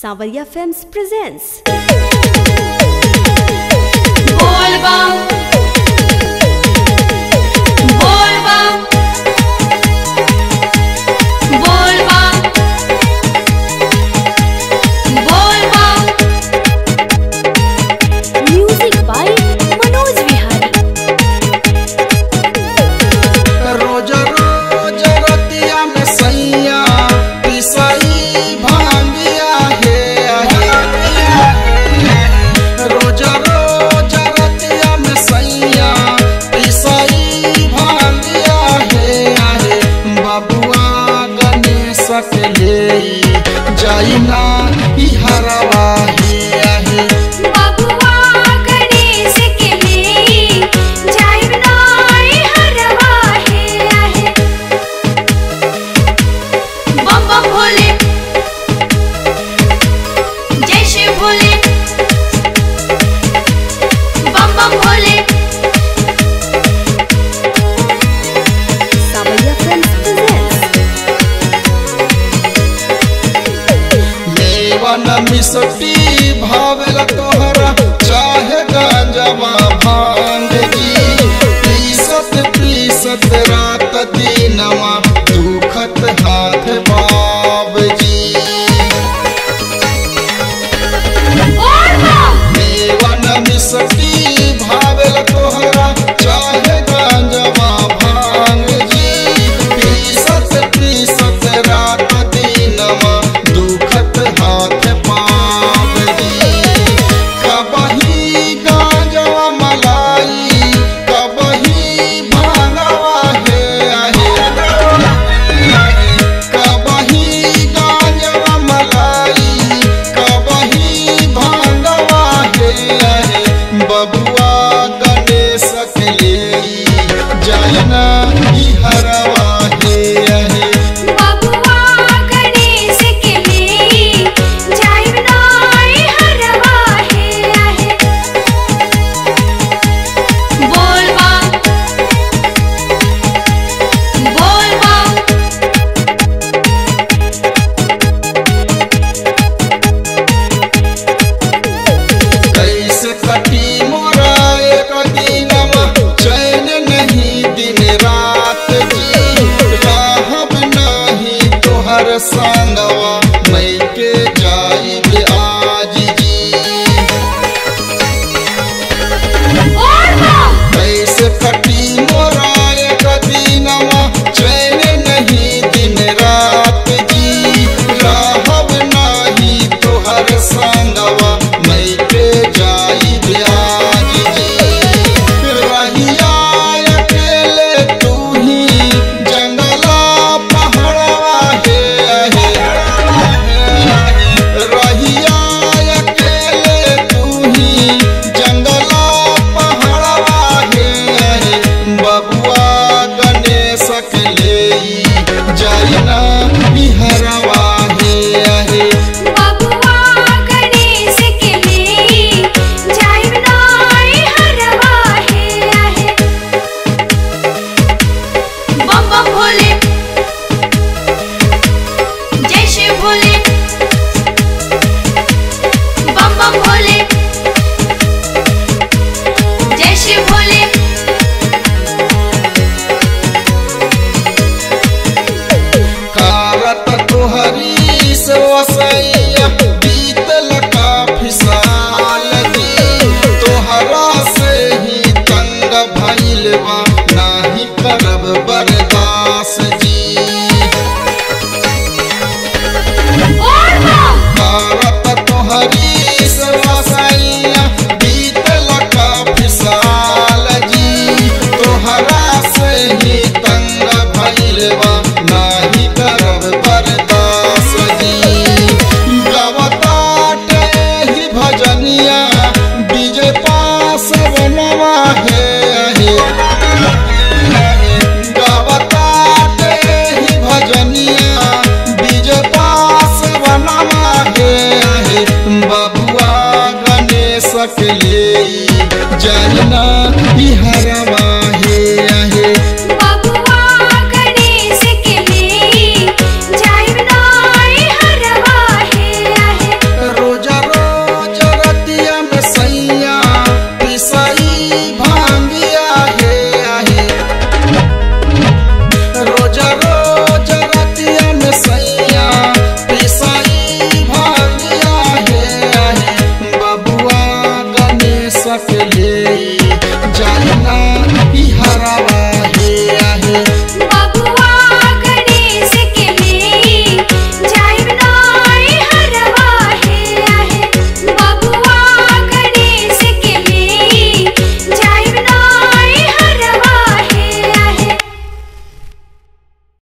Savarya Films presents बोल बम बोल बम बोल बम बोल बम। Music by Manoj Vihari. रोज रोज रतिया में सैया पिसाई भांगिया है रोज रोज रतिया में सैया पिसाई भांगिया है बबुआ गणेश के ले जाई ना ई हरवा है बबुआ गणेश के ले जाई ना ई हरवा है बम बम भोले जय शिव भोले बम बम भोले। Savarya Films presents लेवन मिसटी भावेला तोहरा चाहे गांजवा भांग जी पीसत पीसत रात दिनवा दुखत हाथ बाब जी लेवन मिसटी भावेला तोहरा चाहे गांजवा भांग जी पीसत पीसत रात दिनवा दुखत हाथ पाप जी कबही गांजवा मलाई कबही भांगवा है कबही गांजवा मलाई कबही भांगवा है बबुआ गणेश के ले जाना ई हरवा है बबुआ गणेश के ले जाई ना ई हरवा है बोल बम बोल बम। कैसे कटी मोरा एक दिनमा चैन नहीं दिन रात जी राहब नहीं तोहर संगवा मैं के जाइब आज जी बोल बम कैसे कटी मोरा एक दिनमा चैन नहीं दिन रात जी राहब नहीं तोहर संगवा मैं के जाइब आज जी रहिया अकेले तू ही जंगला पहाड़वा है रहिया अकेले तू ही जंगला पहाड़वा है बबुआ गणेश के ले जाई ना बिहरवा है बबुआ गणेश के ले जाई ना ई हरवा है बम बम भोले जय शिव भोले बम बम भोले जय शिव भोले। कारत तोहरी से वसैया बीतल काफी साल जी तोहरा से ही तंग भइल बा नाही करब बर्दास जी कारत तोहरी से वसैया बीतल काफी साल जी तोहरा से ही तंग भइल बा नाही करब बर्दास जी गवताटे ही भजनिया विजय पास बनवा है गवताटे ही भजनिया विजय पास बनवा है बबुआ गणेश के ले जाना ई हरवा है बबुआ गणेश के ले जाई ना ई हरवा है जाना बिहारवा हे आहे बबुआ